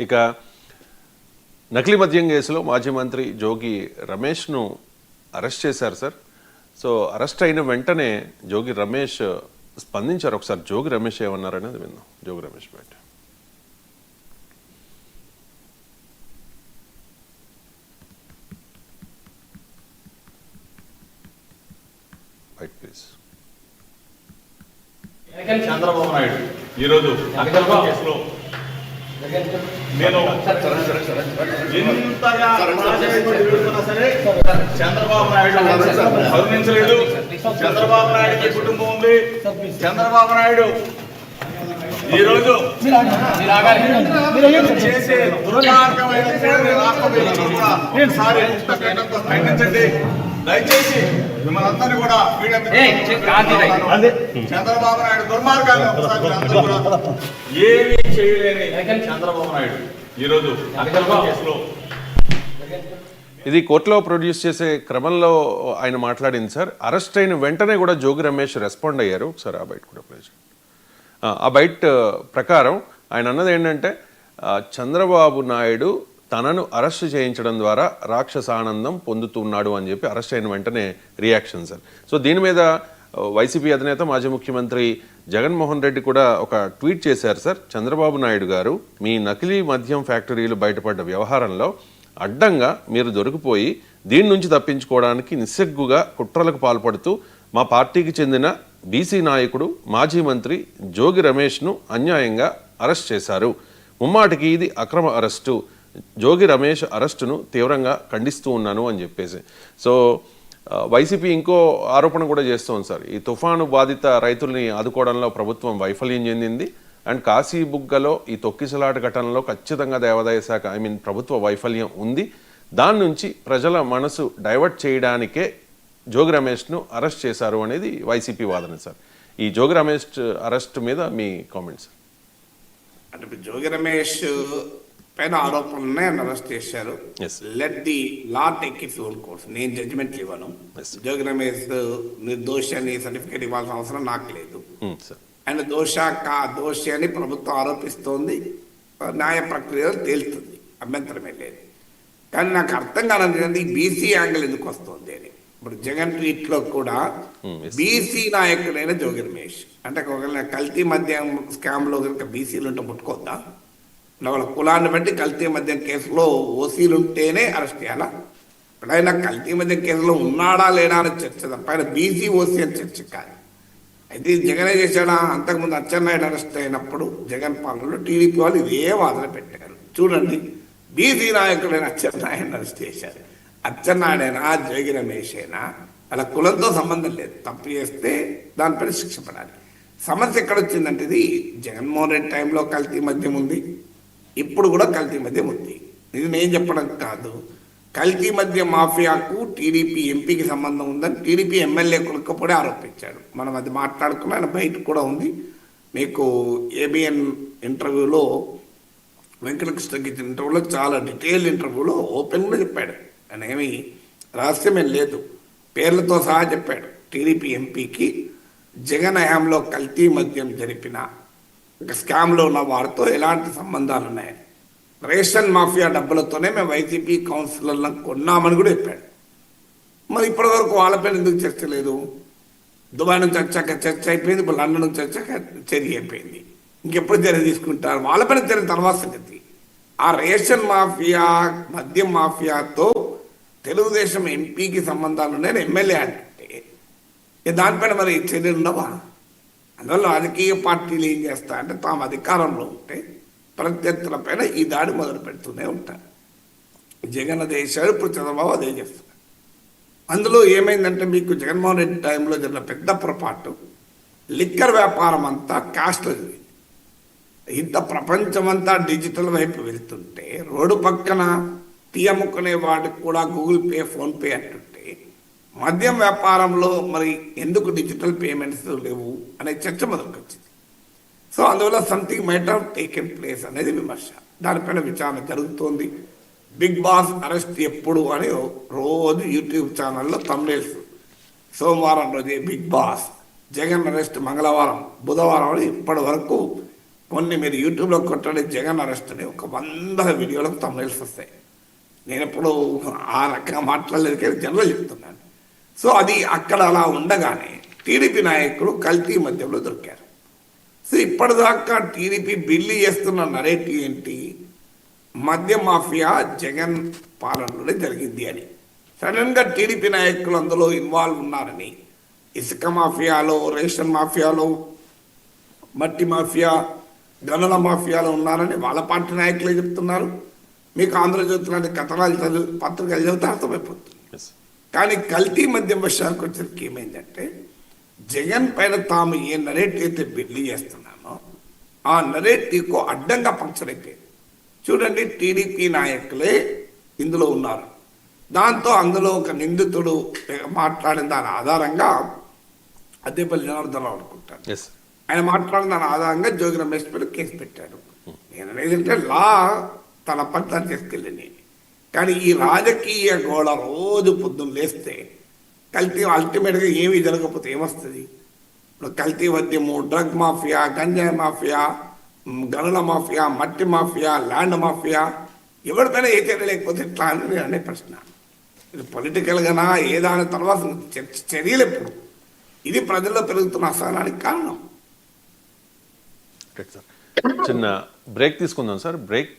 ఇక నకిలీ మద్యం కేసులో మాజీ మంత్రి జోగి రమేష్ను అరెస్ట్ చేశారు సార్. సో అరెస్ట్ అయిన వెంటనే జోగి రమేష్ స్పందించారు. ఒకసారి జోగి రమేష్ ఏమన్నారనేది విందాం. జోగి రమేష్ బయట ప్లీజ్. చంద్రబాబు నాయుడు ఈరోజు కేసులో నేను ఎంతగా సరే చంద్రబాబు నాయుడు కరుణించలేదు. చంద్రాబాబు నాయుడుకి కుటుంబం ఉంది. చంద్రబాబు నాయుడు ఈరోజు చేసే దుర్మార్గమైన ఖండించండి దయచేసి. మిమ్మల్ని అందరినీ కూడా చంద్రబాబు నాయుడు దుర్మార్గాన్ని ఒకసారి ఏమీ చేయలేని చంద్రబాబు నాయుడు ఈరోజు కేసులో ఇది కోర్టులో ప్రొడ్యూస్ చేసే క్రమంలో ఆయన మాట్లాడింది సార్. అరెస్ట్ అయిన వెంటనే కూడా జోగి రమేష్ రెస్పాండ్ అయ్యారు. ఒకసారి ఆ బయట కూడా ప్లేస్. ఆ బయట ప్రకారం ఆయన అన్నది ఏంటంటే చంద్రబాబు నాయుడు తనను అరెస్ట్ చేయించడం ద్వారా రాక్షసానందం పొందుతున్నాడు అని చెప్పి అరెస్ట్ అయిన వెంటనే రియాక్షన్ సార్. సో దీని మీద వైసీపీ అధినేత మాజీ ముఖ్యమంత్రి జగన్మోహన్ రెడ్డి కూడా ఒక ట్వీట్ చేశారు సార్. చంద్రబాబు నాయుడు గారు, మీ నకిలీ మద్యం ఫ్యాక్టరీలు బయటపడ్డ వ్యవహారంలో అడ్డంగా మీరు దొరికిపోయి దీని నుంచి తప్పించుకోవడానికి నిస్సిగ్గుగా కుట్రలకు పాల్పడుతూ మా పార్టీకి చెందిన బీసీ నాయకుడు మాజీ మంత్రి జోగి రమేష్ను అన్యాయంగా అరెస్ట్ చేశారు. ముమ్మాటికి ఇది అక్రమ అరెస్టు. జోగి రమేష్ అరెస్టును తీవ్రంగా ఖండిస్తూ ఉన్నాను అని చెప్పేసి. సో వైసీపీ ఇంకో ఆరోపణ కూడా చేస్తోంది సార్. ఈ తుఫాను బాధిత రైతుల్ని ఆదుకోవడంలో ప్రభుత్వం వైఫల్యం చెందింది. అండ్ కాశీబుగ్గలో ఈ తొక్కిసలాట ఘటనలో ఖచ్చితంగా దేవాదాయ శాఖ ప్రభుత్వ వైఫల్యం ఉంది. దాని నుంచి ప్రజల మనసు డైవర్ట్ చేయడానికే జోగి రమేష్ను అరెస్ట్ చేశారు అనేది వైసీపీ వాదన సార్. ఈ జోగి రమేష్ అరెస్ట్ మీద మీ కామెంట్స్? అంటే జోగి రమేష్ పైన ఆరోపణలనే అరెస్ట్ చేశారు. Let the law take its own course. నేను జడ్జిమెంట్లు ఇవ్వను. జోగి రమేష్ నిర్దోషి అని సర్టిఫికేట్ ఇవ్వాల్సిన అవసరం నాకు లేదు. ఆయన దోషి అని ప్రభుత్వం ఆరోపిస్తోంది. న్యాయ ప్రక్రియలో తేలుతుంది, అభ్యంతరమే లేదు. కానీ నాకు అర్థం కాలేదు ఈ బీసీ యాంగిల్ ఎందుకు వస్తుంది అని. ఇప్పుడు జగన్ ట్వీట్లో కూడా బీసీ నాయకుడైన జోగి రమేష్ అంటే ఒకవేళ కల్తీ మద్యం స్కామ్లో కనుక బీసీలు ఉంటే ముట్టుకోద్దా? వాళ్ళ కులాన్ని బట్టి కల్తీ మద్యం కేసులో ఓసీలు ఉంటేనే అరెస్ట్ చేయాలా? ఎప్పుడైనా కల్తీ మద్యం కేసులో ఉన్నాడా లేడా అని చర్చ తప్ప ఆయన బీసీ ఓసీ అని చర్చ కాదు. అయితే జగనే చేశాడా? అంతకుముందు అచ్చెన్నాయుడు అరెస్ట్ అయినప్పుడు జగన్ పాలనలో టీడీపీ వాళ్ళు ఇదే వాదన పెట్టారు. చూడండి, బీసీ నాయకుడైన అచ్చెన్నాయుడు అరెస్ట్ చేశారు. అచ్చెన్నాయుడైనా జోగి రమేష్ అయినా వాళ్ళ కులంతో సంబంధం లేదు. తప్పు చేస్తే దానిపైన శిక్ష పడాలి. సమస్య ఎక్కడ వచ్చిందంటే ఇది జగన్మోహన్ రెడ్డి టైంలో కల్తీ మద్యం ఉంది, ఇప్పుడు కూడా కల్తీ మద్యం ఉంది. ఇది నేను చెప్పడం కాదు. కల్తీ మద్య మాఫియాకు టీడీపీ ఎంపీకి సంబంధం ఉందని టీడీపీ ఎమ్మెల్యే కొనుక్కపోతే ఆరోపించాడు. మనం అది మాట్లాడుకున్న ఆయన బయట కూడా ఉంది. మీకు ఏబిఎన్ ఇంటర్వ్యూలో వెంకటకృష్ణకి ఇచ్చిన ఇంటర్వ్యూలో చాలా డీటెయిల్ ఇంటర్వ్యూలో ఓపెన్గా చెప్పాడు. ఆయన ఏమి రహస్యమేం లేదు, పేర్లతో సహా చెప్పాడు. టీడీపీ ఎంపీకి జగన్ హయాంలో కల్తీ మద్యం జరిపిన ఒక స్కామ్లో ఉన్న వారితో ఎలాంటి సంబంధాలు ఉన్నాయని, రేషన్ మాఫియా డబ్బులతోనే మేము వైసీపీ కౌన్సిలర్లను కొన్నామని కూడా చెప్పాడు. మరి ఇప్పటివరకు వాళ్ళపైన ఎందుకు చర్చ లేదు? దుబాయ్ నుంచి వచ్చాక చర్చ అయిపోయింది, ఇప్పుడు లండన్ నుంచి వచ్చాక చర్య అయిపోయింది. ఇంకెప్పుడు చర్య తీసుకుంటారు? వాళ్ళపైన చర్య తర్వాత సంగతి. ఆ రేషన్ మాఫియా మద్యం మాఫియాతో తెలుగుదేశం ఎంపీకి సంబంధాలు ఉన్నాయని ఎమ్మెల్యే అంటే దానిపైన మరి చర్యలు ఉండవా? అందువల్ల రాజకీయ పార్టీలు ఏం చేస్తా అంటే తాము అధికారంలో ఉంటే ప్రత్యర్థులపైన ఈ దాడి మొదలు పెడుతూనే ఉంటారు. జగన్ అదే చేశాడు, ఇప్పుడు చంద్రబాబు అదే చేస్తారు. అందులో ఏమైందంటే మీకు జగన్మోహన్ రెడ్డి టైంలో జరిగిన పెద్ద పొరపాటు, లిక్కర్ వ్యాపారం అంతా క్యాష్లో జరిగింది. ఇంత ప్రపంచమంతా డిజిటల్ వైపు వెళ్తుంటే రోడ్డు పక్కన టీ అమ్ముకునే వాడికి కూడా గూగుల్ పే, ఫోన్పే అంటుంటే మద్యం వ్యాపారంలో మరి ఎందుకు డిజిటల్ పేమెంట్స్ లేవు అనే చర్చ మొదలుకొచ్చింది. సో అందువల్ల something might have taken place అనేది విమర్శ. దానిపైన విచారణ జరుగుతోంది. బిగ్ బాస్ అరెస్ట్ ఎప్పుడు అని రోజు యూట్యూబ్ ఛానల్లో థంబ్నెయిల్స్. సోమవారం రోజే బిగ్ బాస్, జగన్ అరెస్ట్ మంగళవారం, బుధవారం ఇప్పటి వరకు కొన్ని మీరు యూట్యూబ్లో కొట్టండి జగన్ అరెస్ట్ అని ఒక 100 వీడియోలకు తమిళస్ వస్తాయి. నేను ఎప్పుడు ఆ రకంగా మాట్లాడలేదు కానీ జనరల్ చెప్తున్నాను. సో అది అక్కడ అలా ఉండగానే టీడీపీ నాయకులు కల్తీ మద్యంలో దొరికారు. సో ఇప్పటిదాకా టీడీపీ బిల్లు చేస్తున్న నరేటివ్ ఏంటి, మద్య మాఫియా జగన్ పాలనలోనే జరిగింది అని. సడన్గా టీడీపీ నాయకులు అందులో ఇన్వాల్వ్ ఉన్నారని, ఇసుక మాఫియాలో, రేషన్ మాఫియాలో, మట్టి మాఫియా, గనుల మాఫియాలో ఉన్నారని వాళ్ళ పార్టీ నాయకులే చెప్తున్నారు. మీకు ఆంధ్రజ్యోతి లాంటి కథనాలు పత్రికలు చదివితే అర్థమైపోతుంది. కానీ కల్తీ మద్యం విషయానికి వచ్చేసరికి ఏమైందంటే, జగన్ పైన తాము ఏ నరేటివ్ అయితే బిల్లు చేస్తున్నామో ఆ నరేటివ్కు అడ్డంగా పంక్చర్ అయిపోయింది. చూడండి, టీడీపీ నాయకులే ఇందులో ఉన్నారు. దాంతో అందులో ఒక నిందితుడు మాట్లాడిన దాని ఆధారంగా అద్దెపల్లి జనార్దన్ రావు అనుకుంటాను, ఆయన మాట్లాడిన దాని ఆధారంగా జోగి రమేష్ పైన కేసు పెట్టాడు. నేను ఏదంటే లా తన పని తను చేసుకెళ్ళింది. కానీ ఈ రాజకీయ గోళ రోజు పొద్దున్న లేస్తే కల్తీ అల్టిమేట్గా ఏమీ జరగకపోతే ఏమొస్తుంది? ఇప్పుడు కల్తీ మద్యము, డ్రగ్ మాఫియా, గంజాయి మాఫియా, గనుల మాఫియా, మట్టి మాఫియా, ల్యాండ్ మాఫియా, ఎవరిపైనా ఏ చర్య లేకపోతే ఎట్లా అని అనే ప్రశ్న. ఇది పొలిటికల్గానా ఏదాని తర్వాత చర్యలు ఎప్పుడు? ఇది ప్రజల్లో పెరుగుతున్న అసహనానికి కారణం. చిన్న బ్రేక్ తీసుకుందాం సార్. బ్రేక్